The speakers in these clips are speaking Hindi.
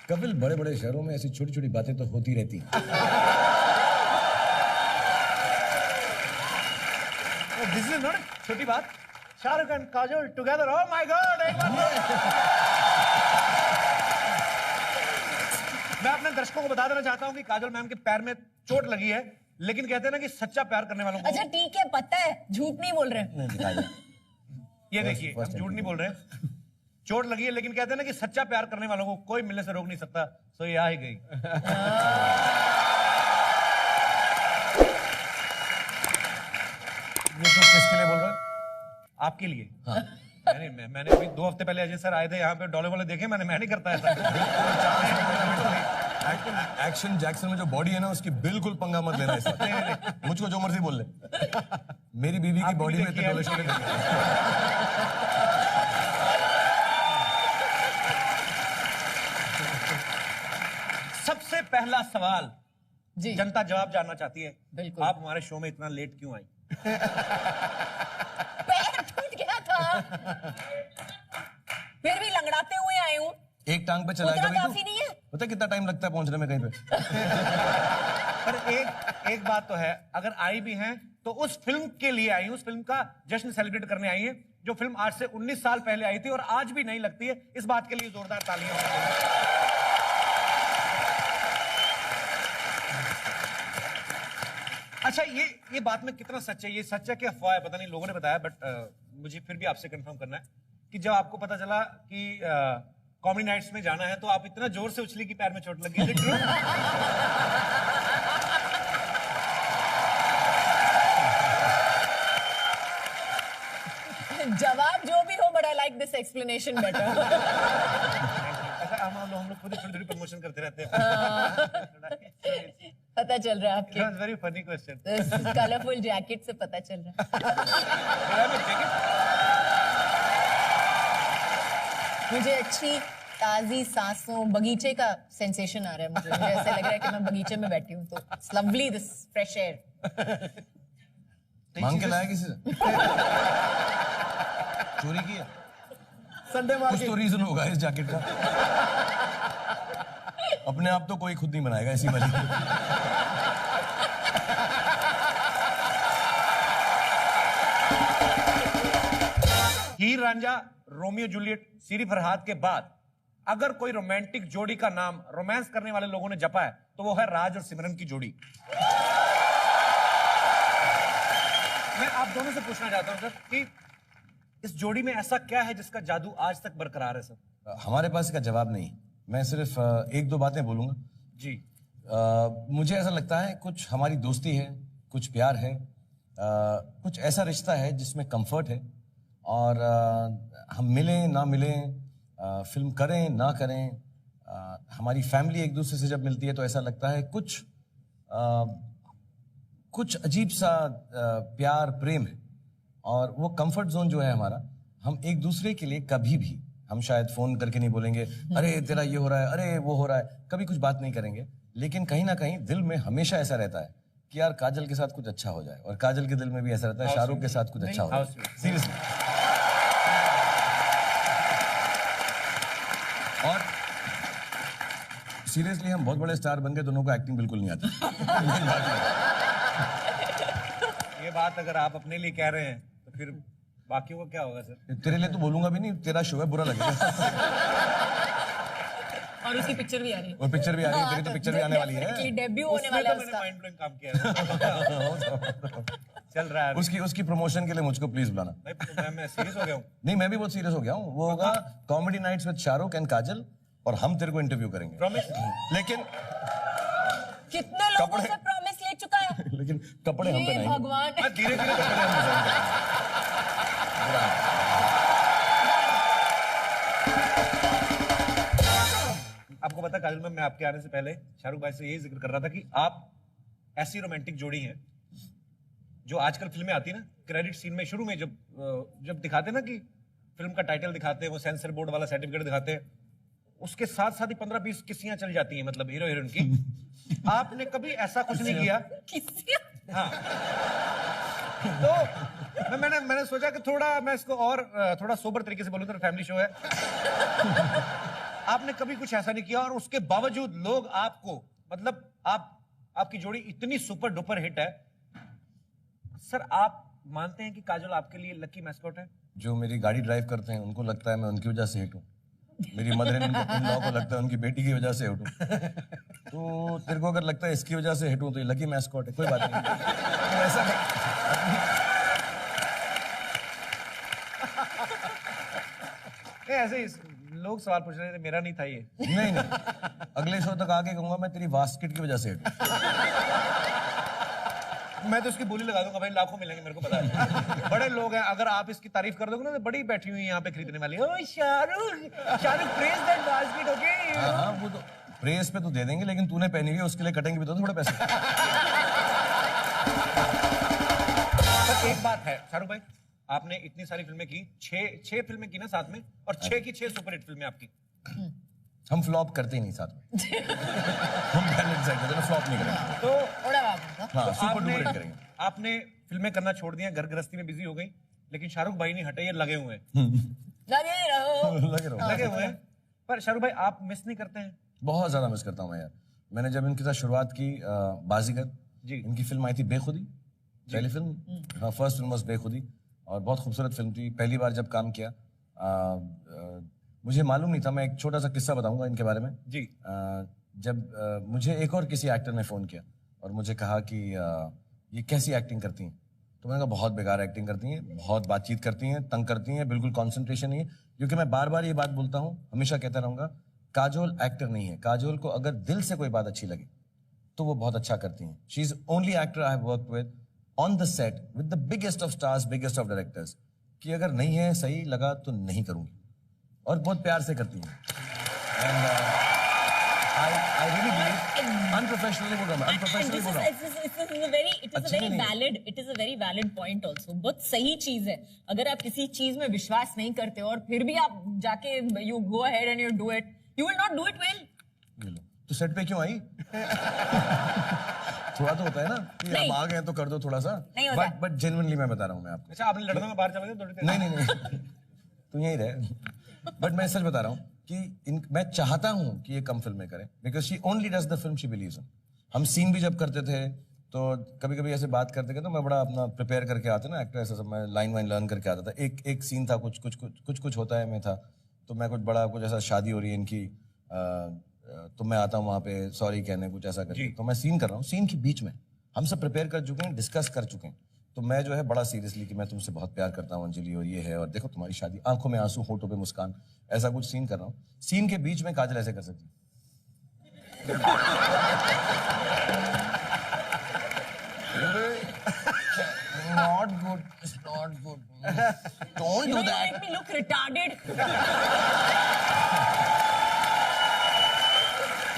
कपिल, बड़े बड़े शहरों में ऐसी छोटी छोटी बातें तो होती रहती हैं। दिस इज नॉट छोटी बात। Shahrukh and Kajol together, oh my God. मैं अपने दर्शकों को बता देना चाहता हूं कि काजोल मैम के पैर में चोट लगी है, लेकिन कहते हैं ना कि सच्चा प्यार करने वालों को। अच्छा ठीक है, पता है, झूठ नहीं बोल रहे। ये देखिए, हम झूठ नहीं बोल रहे हैं। चोट लगी है, लेकिन कहते हैं ना कि सच्चा प्यार करने वालों को कोई मिलने से रोक नहीं सकता। सो ये आ ही गई। ये तो किसके लिए बोल रहे हैं? आपके लिए। हाँ। मैंने अभी 2 हफ्ते पहले अजय सर आए थे यहाँ पे, डोले वोले देखे मैं नहीं करता ऐसा। एक्शन जैक्सन में जो बॉडी है ना, उसकी बिल्कुल पंगा मत लेना इस बात। मुझको जो मर्जी बोल ले, मेरी बीवी की बॉडी में इतने डोले शोले नहीं। सबसे पहला सवाल जी, जनता जवाब जानना चाहती है। बिल्कुल। आप हमारे शो में इतना लेट क्यों आई? पैर टूट गया था, फिर भी लंगड़ाते हुए आई हूँ। एक टांग पे चला उतना गया काफी नहीं है। पता है कितना टाइम लगता है पहुंचने में कहीं पे? पर एक बात तो है, अगर आई भी हैं तो उस फिल्म के लिए आई, उस फिल्म का जश्न सेलिब्रेट करने आई है, जो फिल्म आज से 19 साल पहले आई थी और आज भी नहीं लगती है। इस बात के लिए जोरदार तालियां। अच्छा, ये बात में कितना सच है? ये सच है कि अफवाह है, पता नहीं, लोगों ने बताया, बट मुझे फिर भी आपसे कंफर्म करना है कि जब आपको पता चला कि कॉमेडी नाइट्स में जाना है तो आप इतना जोर से उछली कि पैर में चोट लगी। जवाब जो भी हो, but I like this explanation better. हम लोग खुद ही थोड़ी प्रमोशन करते रहते हैं। पता चल रहा है आपके very funny question. Colourful jacket से पता चल रहा है। मुझे अच्छी ताजी सांसों, बगीचे का सेंसेशन आ रहा है। मुझे ऐसा लग रहा है कि मैं बगीचे में बैठी हूँ। तो it's lovely, this fresh air. मांग के लाया किसी से? चोरी किया? संडे कुछ तो रीजन होगा इस जैकेट का। अपने आप तो कोई खुद नहीं बनाएगा ऐसी वाली। हीर रांझा, रोमियो जूलियट, सीरी फरहाद के बाद अगर कोई रोमांटिक जोड़ी का नाम रोमांस करने वाले लोगों ने जपा है तो वो है राज और सिमरन की जोड़ी। मैं आप दोनों से पूछना चाहता हूं सर कि इस जोड़ी में ऐसा क्या है जिसका जादू आज तक बरकरार है सर? हमारे पास इसका जवाब नहीं। मैं सिर्फ 1-2 बातें बोलूंगा जी। मुझे ऐसा लगता है कुछ हमारी दोस्ती है, कुछ प्यार है, कुछ ऐसा रिश्ता है जिसमें कंफर्ट है, और हम मिलें ना मिलें, फिल्म करें ना करें, हमारी फैमिली एक दूसरे से जब मिलती है तो ऐसा लगता है कुछ अजीब सा प्यार प्रेम है। और वो कंफर्ट जोन जो है हमारा, हम एक दूसरे के लिए कभी भी, हम शायद फोन करके नहीं बोलेंगे अरे तेरा ये हो रहा है, अरे वो हो रहा है, कभी कुछ बात नहीं करेंगे, लेकिन कहीं ना कहीं दिल में हमेशा ऐसा रहता है कि यार काजल के साथ कुछ अच्छा हो जाए, और काजल के दिल में भी ऐसा रहता है शाहरुख के साथ कुछ अच्छा हो जाए। सीरियसली। और सीरियसली हम बहुत बड़े स्टार बन गए, दोनों को एक्टिंग बिल्कुल नहीं आती। ये बात अगर आप अपने लिए कह रहे हैं तो फिर बाकियों को क्या होगा सर? तेरे लिए तो बोलूंगा भी नहीं, तेरा शो है, बुरा लगेगा। और उसकी पिक्चर भी आ रही है। और पिक्चर भी आ रही है, तेरी तो पिक्चर भी आने वाली है। डेब्यू होने वाला है उसका। माइंड ब्लोइंग काम किया है। चल रहा है उसकी प्रमोशन के लिए मुझको प्लीज बुलाना। मैं सीरियस हो गया हूँ। नहीं, मैं भी बहुत सीरियस हो गया हूँ। वो होगा comedy nights with Shahrukh and Kajal, और हम तेरे को इंटरव्यू करेंगे। प्रॉमिस? लेकिन कितने लोगों से प्रॉमिस ले चुका है? लेकिन कपड़े हम पहनाएंगे। भगवान, धीरे धीरे कपड़े हम पहनाएंगे। आपको पता काजल मैम, मैं आपके आने से पहले शाहरुख भाई से यही जिक्र कर रहा था कि आप ऐसी रोमांटिक जोड़ी हैं जो आजकल फिल्में आती है ना, क्रेडिट सीन में शुरू में जब दिखाते हैं ना कि फिल्म का टाइटल दिखाते हैं, वो सेंसर बोर्ड वाला सर्टिफिकेट दिखाते हैं, उसके साथ साथ ही 15-20 किस्सियां चल जाती हैं, मतलब हीरो हीरोइन की। आपने कभी ऐसा कुछ नहीं किया? हाँ। तो मैंने सोचा कि थोड़ा मैं इसको और थोड़ा सोबर तरीके से बोलूं, तो फैमिली शो है। आपने कभी कुछ ऐसा नहीं किया और उसके बावजूद लोग आपको, मतलब आपकी जोड़ी इतनी सुपर डुपर हिट है। सर आप मानते हैं कि काजोल आपके लिए लकी मैस्कॉट है? जो मेरी गाड़ी ड्राइव करते हैं उनको लगता है मैं उनकी वजह से हिट हूँ, मेरी मदर इन लॉ को लगता है उनकी बेटी की वजह से हिट हूँ, तो तेरे को अगर लगता है इसकी वजह से हिट हूँ तो ये लकी मैस्कॉट है, कोई बात नहीं। तो ऐसा नहीं, ऐसे ही लोग सवाल पूछ रहे थे, मेरा नहीं था ये। नहीं, अगले शो तक आके कहूंगा मैं तेरी वास्केट की वजह से हिट हूँ। मैं तो इसकी बोली लगा दूंगा भाई, लाखों मिलेंगे मेरे को पता है। बड़े लोग हैं, अगर आप इसकी तारीफ कर दोगे ना तो बड़ी बैठी हुई यहाँ पे खरीदने वाली। Oh Shahrukh praise that basket, okay. हाँ, वो तो प्रेस पे तो दे देंगे, लेकिन तूने पहनी हुई है उसके लिए कटेंगे भी तो थोड़े पैसे। सर एक बात है शाहरुख भाई, आपने इतनी सारी फिल्में की, छह फिल्में की ना साथ में, और 6 की 6 सुपरहिट फिल्में आपकी। हम फ्लॉप करते ही नहीं साथ में। हम पहले डिसाइड करते हैं फ्लॉप नहीं करेंगे, तो हाँ सुपर डुपर हिट करेंगे। आपने फिल्में करना छोड़ दिया, घर गृहस्थी में बिजी हो गई, लेकिन शाहरुख भाई नहीं हटे, ये लगे हुए हैं। लगे हुए हैं। पर शाहरुख भाई आप मिस नहीं करते हैं? बहुत ज्यादा मिस करता हूँ मैं यार। मैंने जब इनके साथ शुरुआत की बाजीगर जी, इनकी फिल्म आई थी बेखुदी, पहली फिल्म, हाँ फर्स्ट फिल्म वाज बेखुदी, और बहुत खूबसूरत फिल्म थी। पहली बार जब काम किया मुझे मालूम नहीं था, मैं एक छोटा सा किस्सा बताऊंगा इनके बारे में जी। जब मुझे एक और किसी एक्टर ने फोन किया और मुझे कहा कि ये कैसी एक्टिंग करती हैं, तो मैंने कहा बहुत बेकार एक्टिंग करती हैं, बहुत बातचीत करती हैं, तंग करती हैं, बिल्कुल कंसंट्रेशन नहीं है। क्योंकि मैं बार बार ये बात बोलता हूँ, हमेशा कहता रहूंगा, काजोल एक्टर नहीं है। काजोल को अगर दिल से कोई बात अच्छी लगे तो वो बहुत अच्छा करती हैं। She is only actor I have worked with on the set with the biggest of stars, biggest of directors, कि अगर नहीं है, सही लगा तो नहीं करूंगी, और बहुत प्यार से करती हैं। And I really believe unprofessionally बोल रहा हूँ, unprofessionally बोल रहा हूँ। it is a very valid point also. बहुत सही चीज है। अगर आप किसी चीज में विश्वास नहीं करते और फिर भी आप जाके you go ahead and you do it, you will not do it well. ये लो, तो सेट पे क्यों आई? थोड़ा तो होता है ना कि आप आ गए तो कर दो थोड़ा सा। बट जेन्युइनली मैं बता रहा हूँ मैं आपको। अच्छा आपने लड़कों में बाहर चले गए थोड़ी देर? नहीं तू यहीं रहे। बट मैं सच बता रहा हूँ कि मैं चाहता हूँ कि ये कम फिल्में करें, because she only does the film she believes in. हम सीन भी जब करते थे तो कभी कभी ऐसे बात करते थे तो मैं बड़ा अपना प्रिपेयर करके आता ना, एक्टर ऐसा सब मैं लाइन वाइन लर्न करके आता था। एक सीन था, कुछ होता है मैं था, तो मैं कुछ ऐसा शादी हो रही है इनकी, तो मैं आता हूँ वहाँ पे सॉरी कहने, कुछ ऐसा करके, तो मैं सीन कर रहा हूँ, सीन के बीच में हम सब प्रिपेयर कर चुके हैं, डिस्कस कर चुके हैं, तो मैं जो है बड़ा सीरियसली कि मैं तुमसे बहुत प्यार करता हूँ अंजलि, और ये है, और देखो तुम्हारी शादी, आंखों में आंसू होठों पे मुस्कान, ऐसा कुछ सीन कर रहा हूँ। सीन के बीच में काजल ऐसे कर सकती not good, it's not good, don't do that, Make me look retarded.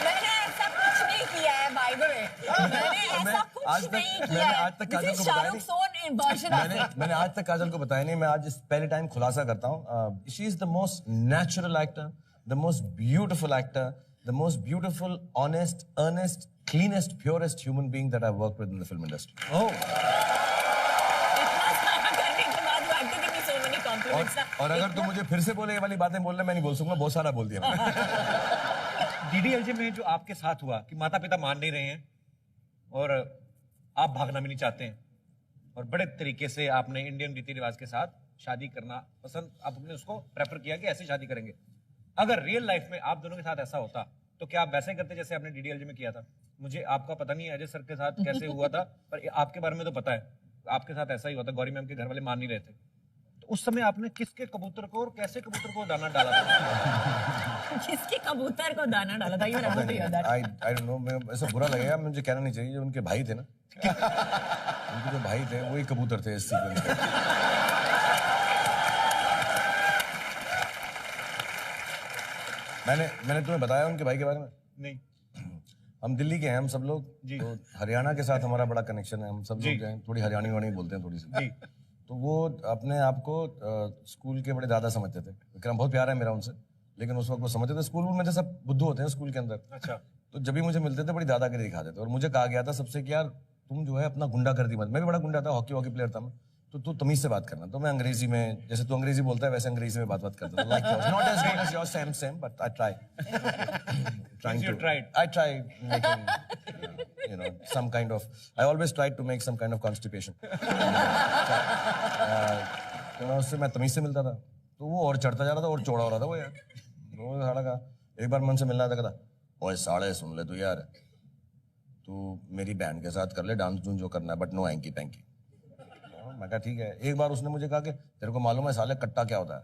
मैंने ऐसा कुछ नहीं किया है, by the way. मैंने ऐसा कुछ नहीं किया है. आज तक काजल को बताया नहीं। मैंने आज तक काजल को बताया नहीं, मैं आज इस पहले टाइम खुलासा करता हूँ। She is the most natural actor, the most beautiful actor, the most beautiful, honest, earnest, cleanest, purest human being that I've worked with in the film industry. Oh. और अगर तू मुझे फिर से बोले ये वाली बातें बोलना, मैं नहीं बोल सकूंगा, बहुत सारा बोल दिया मैंने। डीडीएलजे में जो आपके साथ हुआ कि माता पिता मान नहीं रहे हैं और आप भागना भी नहीं चाहते हैं, और बड़े तरीके से आपने इंडियन रीति रिवाज के साथ शादी करना पसंद, आपने उसको प्रेफर किया कि ऐसे शादी करेंगे। अगर रियल लाइफ में आप दोनों के साथ ऐसा होता तो क्या आप वैसे ही करते जैसे आपने डीडीएलजे में किया था? मुझे आपका पता नहीं अजय सर के साथ कैसे हुआ था, पर आपके बारे में तो पता है, आपके साथ ऐसा ही हुआ था। गौरी मैम के घर वाले मान नहीं रहे थे, तो उस समय आपने किसके कबूतर को और कैसे कबूतर को दाना डाला था? किसके कबूतर को दाना डाला था? I don't know, मैं ऐसा बुरा लगेगा, मुझे कहना नहीं चाहिए, उनके भाई थे ना, उनके जो भाई थे वही कबूतर थे इस सीक्वेंस में। मैंने तुम्हें बताया उनके भाई के बारे में? नहीं। हम दिल्ली के हैं, हम सब लोग, तो हरियाणा के साथ हमारा बड़ा कनेक्शन है, हम सब लोग जो हैं थोड़ी हरियाणी वाणी बोलते हैं थोड़ी सी। तो वो अपने आप को स्कूल के बड़े दादा समझते थे, विक्रम बहुत प्यार है मेरा उनसे, लेकिन उस वक्त वो समझते थे स्कूल में जैसा बुद्धू होते हैं स्कूल के अंदर। अच्छा। तो जब भी मुझे मिलते थे बड़ी दादागिरी दिखाते थे, और मुझे कहा गया था सबसे कि यार तुम जो है अपना गुंडागर्दी मत, मैं भी बड़ा गुंडा था, हॉकी प्लेयर था मैं, तो तू तमीज से बात करना। तो मैं अंग्रेजी में, जैसे तू अंग्रेजी बोलता है वैसे अंग्रेजी में बात करता हूँ। Like yours, not as good as yours, same but I try trying You to tried. I try making you know some kind of, I always try to make some kind of constipation। तो मैं उससे, मैं तमीज से मिलता था तो वो और चढ़ता जा रहा था और चौड़ा हो रहा था वो यार। वो साला का एक बार मन से मिलना था, कहता ओए साले सुन ले तू यार, तू मेरी बहन के साथ कर ले डांस डूंस जो करना है, बट नो हैंकी पैंकी। मैं कहा ठीक है। एक बार उसने मुझे कहा कि तेरे को मालूम है साले कट्टा क्या होता है,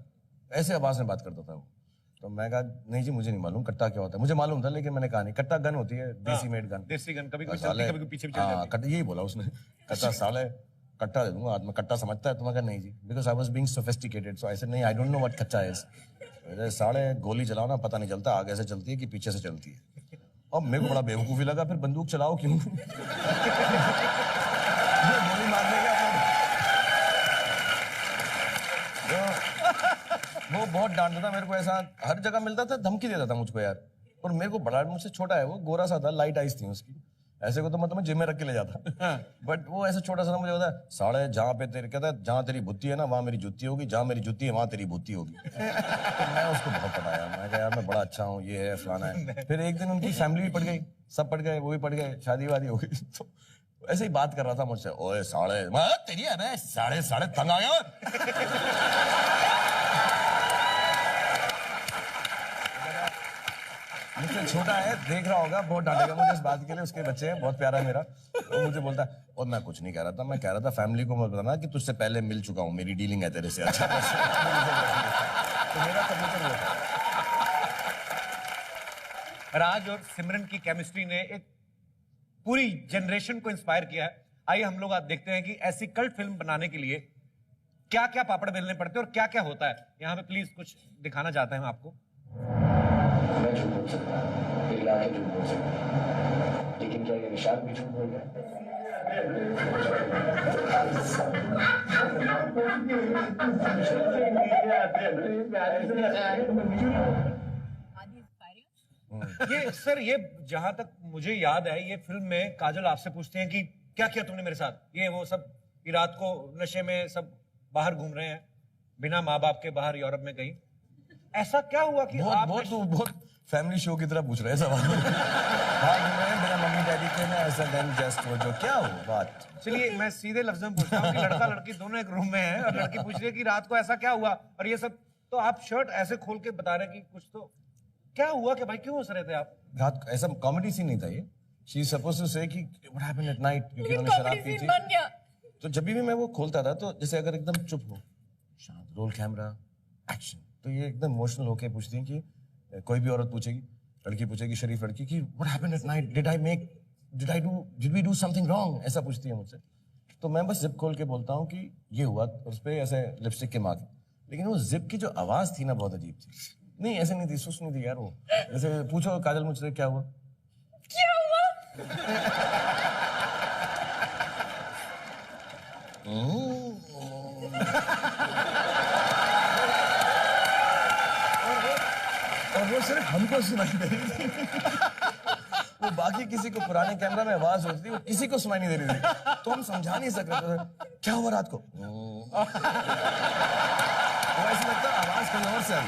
ऐसे आवाज में बात करता था वो। तो मैं कहा नहीं जी मुझे नहीं मालूम कट्टा क्या होता है। मुझे मालूम था लेकिन मैंने कहा नहीं। कट्टा गन होती है, देसी मेड गन, देसी गन, कभी कभी साले, चलती, कभी पीछे भी चल हाँ, जाती। यही बोला उसने, कट्टा साले कट्टा दे दूंगा, आदमी कट्टा समझता है। तो मैं कहा नहीं जी, because I was being sophisticated, so I said नहीं, I don't know what katta is. साले गोली चलाओ ना पता नहीं चलता आगे से चलती है कि पीछे से चलती है। अब मेरे को बड़ा बेवकूफी लगा, फिर बंदूक चलाओ क्यों? गोली मारने का वो बहुत डांटता था मेरे को, ऐसा हर जगह मिलता था, धमकी देता था मुझको यार। और मेरे को बड़ा, मुझसे छोटा है वो, गोरा सा था, लाइट आइज थी उसकी, ऐसे को तो मतलब मैं जिम में रख के ले जाता। बट वो ऐसे छोटा सा था, मुझे पता साले जहाँ पे तेरे, कहता है जहाँ तेरी बुत्ती है ना वहाँ मेरी जुत्ती होगी, जहाँ मेरी जुत्ती है वहाँ तेरी बुत्ती होगी। तो मैं उसको बहुत पटाया, मैं कहा यार मैं बड़ा अच्छा हूँ, ये है फलाना है। फिर एक दिन उनकी फैमिली भी पड़ गई, सब पड़ गए, वो भी पड़ गए, शादी वादी हो गई। तो ऐसे ही बात कर रहा था मुझसे, ओए साले, मैं तेरी है मैं साढ़े साढ़े तंग आ गया। मुझसे छोटा है, देख रहा होगा, बहुत डांटेगा मुझे इस बात के लिए, उसके बच्चे हैं, बहुत प्यारा है मेरा। तो मुझे बोलता है, और मैं कुछ नहीं कह रहा था, मैं कह रहा था फैमिली को मत बताना कि तुझसे पहले मिल चुका हूँ, मेरी डीलिंग है तेरे से। अच्छा तो मेरा कबूतर वो था। राज और सिमरन की केमिस्ट्री ने एक पूरी जनरेशन को इंस्पायर किया है। आइए हम लोग आज देखते हैं कि ऐसी कल्ट फिल्म बनाने के लिए क्या क्या पापड़ बेलने पड़ते हैं और क्या क्या होता है। यहाँ पे प्लीज कुछ दिखाना चाहते हैं हम आपको। मैं झूठ बोल सकता हूँ, पिघला के झूठ बोल सकता हूँ, लेकिन क्या ये निशान भी झूठ बोल रहा ये सर, ये जहां तक मुझे याद है, ये फिल्म में काजल आपसे पूछते हैं कि क्या किया तुमने मेरे साथ, ये वो सब, कि रात को नशे में सब बाहर घूम रहे हैं बिना माँ बाप के, बाहर यूरोप में कहीं। ऐसा क्या हुआ कि बहुत आप बहुत फैमिली शो की तरह पूछ रहे हैं सवाल। हाँ घूम रहे हैं बिना मम्मी डैडी के ना, ऐसा देन जस्ट वो जो क्या हो बात। चलिए मैं सीधे लफ्ज में पूछता हूँ कि लड़का लड़की दोनों एक रूम में हैं और लड़की पूछ रही है कि रात को ऐसा क्या हुआ और ये सब, तो आप शर्ट ऐसे खोल के बता रहे हैं कि कुछ तो क्या हुआ, कि भाई क्यों हंस रहे थे आप? रात ऐसा कॉमेडी सीन नहीं था ये। शी इज सपोज्ड टू से कि व्हाट हैपेंड एट नाइट, क्योंकि उन्होंने शराब पी थी। बन गया। तो जब भी मैं वो खोलता था तो जैसे अगर एकदम चुप हो, शांत, रोल कैमरा एक्शन, तो ये एकदम इमोशनल होके पूछती हैं कि कोई भी औरत पूछेगी, लड़की पूछेगी, शरीफ लड़की, कि what happened at night, did we do something wrong, ऐसा पूछती है मुझसे। तो मैं बस जिप खोल के बोलता हूँ कि ये हुआ, उस पर ऐसे लिपस्टिक के मार्क। लेकिन वो जिप की जो आवाज थी ना बहुत अजीब थी। नहीं ऐसे नहीं थी, सुस्त नहीं थी यार वो। जैसे पूछो काजल मुझसे क्या हुआ, क्या हुआ? और वो सिर्फ हमको सुनाई दे रही थी। वो बाकी किसी को, पुराने कैमरा में आवाज होती थी, वो किसी को सुनाई नहीं दे रही थी। तो हम समझा नहीं सक रहे थे क्या हुआ रात को। वो ऐसा लगता आवाज कहीं और से आई।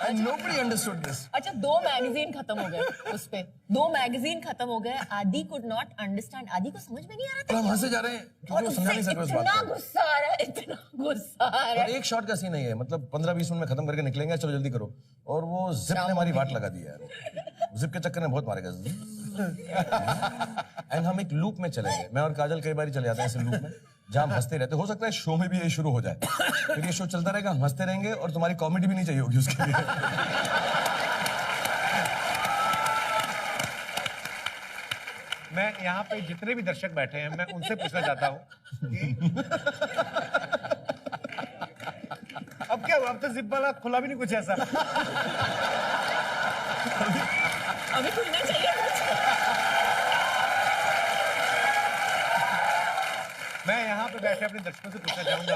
And nobody understood this. अच्छा 2 मैगजीन खत्म हो गए उस पे, 2 मैगजीन खत्म हो गए। आदि could not understand, आदि को समझ में नहीं आ रहा और था। हम हंसे जा रहे हैं और क्योंकि वो समझा नहीं उससे सक रहे उस बात इतना को। गुस्सा आ रहा है, इतना गुस्सा आ रहा और है। एक शॉट का सीन नहीं है, मतलब 15-20 मिनट में खत्म करके निकलेंगे, चलो जल्दी करो। और वो जिप ने हमारी वाट लगा दी यार। जिप के चक्कर में बहुत मारेगा। एंड हम एक लूप में चले गए, मैं और काजल कई बार चले जाते हैं ऐसे लूप में जहाँ हम हंसते रहते। हो सकता है शो में भी ये शुरू हो जाए, फिर ये शो चलता रहेगा, हम हंसते रहेंगे और तुम्हारी कॉमेडी भी नहीं चाहिए होगी उसके लिए। मैं यहाँ पे जितने भी दर्शक बैठे हैं, मैं उनसे पूछना चाहता हूँ अब क्या हुआ? अब तो जिप वाला खुला भी नहीं कुछ ऐसा। अभी खुलना चाहिए कुछ। मैं यहाँ पे बैठे अपने दर्शकों से पूछना चाहूंगा,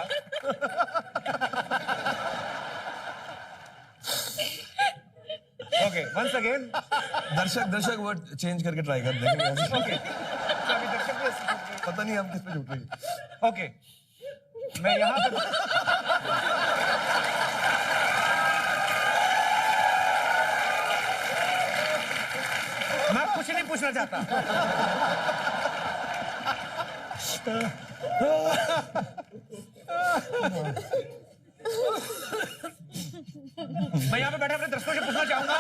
ओके वंस अगेन, दर्शक वर्ड चेंज करके ट्राई कर देखेंगे। ओके अभी दर्शक भी ऐसे पूछ रहे हैं। पता नहीं हम किस पे झूठ रही। ओके, मैं यहां पर मैं कुछ नहीं पूछना चाहता। मैं यहां पे बैठे अपने दर्शकों से पूछना चाहूंगा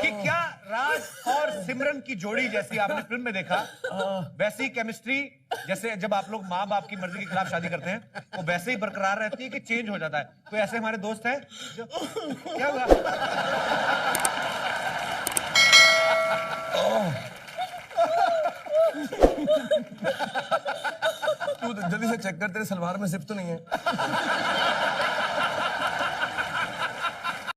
कि क्या राज और सिमरन की जोड़ी जैसी आपने फिल्म में देखा, वैसी केमिस्ट्री जैसे जब आप लोग माँ बाप की मर्जी के खिलाफ शादी करते हैं, वो वैसे ही बरकरार रहती है कि चेंज हो जाता है? कोई ऐसे हमारे दोस्त हैं जो क्या हुआ? तू जल्दी से चेक कर, तेरे सलवार में जिप तो नहीं है?